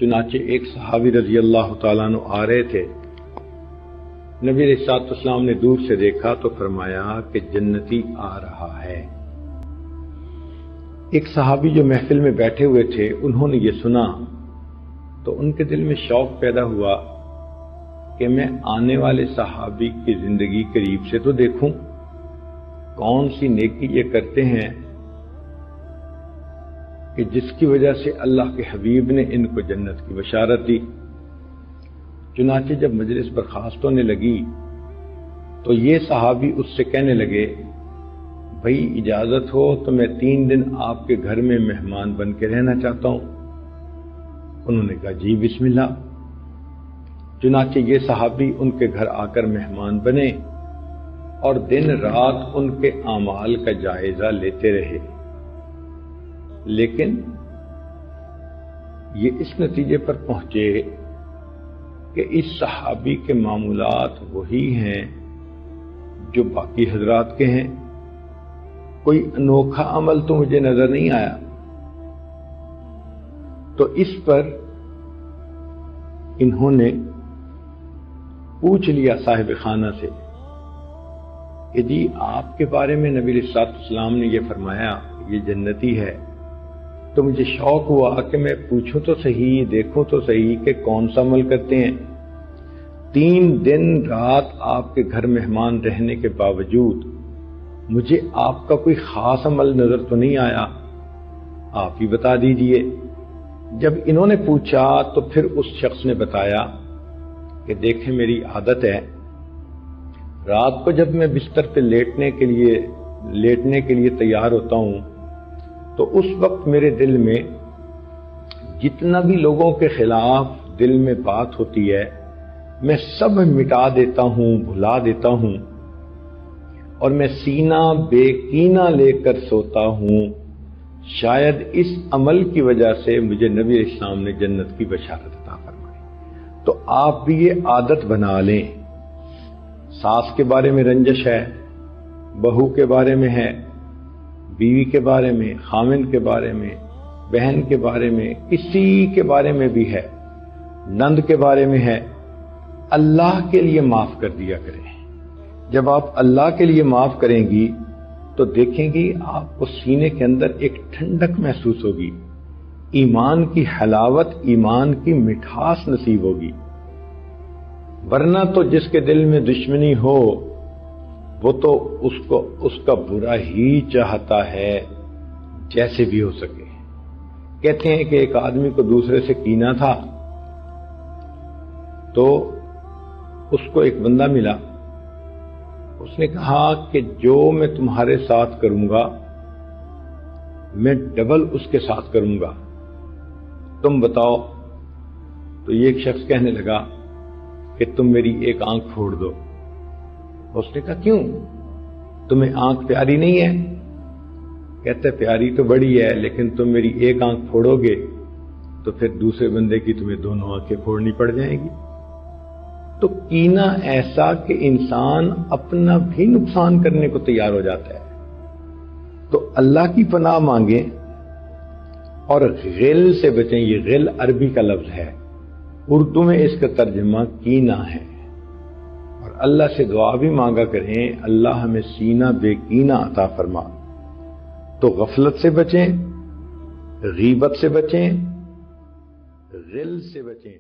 چنانچہ ایک صحابی رضی اللہ تعالیٰ عنہ آ رہے تھے، نبی علیہ الصلوۃ والسلام نے دور سے دیکھا تو فرمایا کہ جنتی آ رہا ہے۔ ایک صحابی جو محفل میں بیٹھے ہوئے تھے انہوں نے یہ سنا تو ان کے دل میں شوق پیدا ہوا کہ میں آنے والے صحابی کی زندگی قریب سے تو دیکھوں، کون سی نیکی یہ کرتے ہیں کہ جس کی وجہ سے اللہ کے حبیب نے ان کو جنت کی بشارت دی۔ چنانچہ جب مجلس برخاست ہونے لگی تو یہ صحابی اس سے کہنے لگے، بھائی اجازت ہو تو میں 3 دن آپ کے گھر میں مہمان بن کے رہنا چاہتا ہوں۔ انہوں نے کہا جی بسم اللہ۔ چنانچہ یہ صحابی ان کے گھر آ کر مہمان بنے اور دن رات ان کے اعمال کا جائزہ لیتے رہے، لیکن یہ اس نتیجے پر پہنچے کہ اس صحابی کے معمولات وہی ہیں جو باقی حضرات کے ہیں، کوئی انوکھا عمل تو مجھے نظر نہیں آیا۔ تو اس پر انہوں نے پوچھ لیا صاحب خانہ سے کہ جی آپ کے بارے میں نبی علیہ الصلوۃ والسلام نے یہ فرمایا یہ جنتی ہے، تو مجھے شوق ہوا کہ میں پوچھوں تو صحیح، دیکھوں تو صحیح کہ کون سا عمل کرتے ہیں۔ 3 دن رات آپ کے گھر مہمان رہنے کے باوجود مجھے آپ کا کوئی خاص عمل نظر تو نہیں آیا، آپ ہی بتا دیجئے۔ جب انہوں نے پوچھا تو پھر اس شخص نے بتایا کہ دیکھیں میری عادت ہے، رات کو جب میں بستر پہ لیٹنے کے لیے تیار ہوتا ہوں تو اس وقت میرے دل میں جتنا بھی لوگوں کے خلاف دل میں بات ہوتی ہے میں سب مٹا دیتا ہوں، بھلا دیتا ہوں، اور میں سینہ بے کینہ لے کر سوتا ہوں۔ شاید اس عمل کی وجہ سے مجھے نبی علیہ السلام نے جنت کی بشارت عطا فرمائی۔ تو آپ بھی یہ عادت بنا لیں۔ ساس کے بارے میں رنجش ہے، بہو کے بارے میں ہے، بیوی کے بارے میں، خاوند کے بارے میں، بہن کے بارے میں، کسی کے بارے میں بھی ہے، نند کے بارے میں ہے، اللہ کے لیے معاف کر دیا کریں۔ جب آپ اللہ کے لیے معاف کریں گی تو دیکھیں گی آپ کو سینے کے اندر ایک ٹھنڈک محسوس ہوگی، ایمان کی حلاوت، ایمان کی مٹھاس نصیب ہوگی۔ ورنہ تو جس کے دل میں دشمنی ہو وہ تو اس کا برا ہی چاہتا ہے جیسے بھی ہو سکے۔ کہتے ہیں کہ ایک آدمی کو دوسرے سے کینہ تھا تو اس کو ایک بندہ ملا، اس نے کہا کہ جو میں تمہارے ساتھ کروں گا میں ڈبل اس کے ساتھ کروں گا، تم بتاؤ۔ تو یہ ایک شخص کہنے لگا کہ تم میری ایک آنکھ پھوڑ دو۔ اس نے کہا کیوں، تمہیں آنکھ پیاری نہیں ہے؟ کہتے پیاری تو بڑی ہے لیکن تم میری ایک آنکھ پھوڑو گے تو پھر دوسرے بندے کی تمہیں دونوں آنکھیں پھوڑنی پڑ جائیں گی۔ تو کینہ ایسا کہ انسان اپنا بھی نقصان کرنے کو تیار ہو جاتا ہے۔ تو اللہ کی پناہ مانگیں اور غل سے بچیں۔ یہ غل عربی کا لفظ ہے، اردو میں اس کا ترجمہ کینہ ہے، اور اللہ سے دعا بھی مانگا کریں اللہ ہمیں سینہ بے کینہ عطا فرما۔ تو غفلت سے بچیں، غیبت سے بچیں، غل سے بچیں۔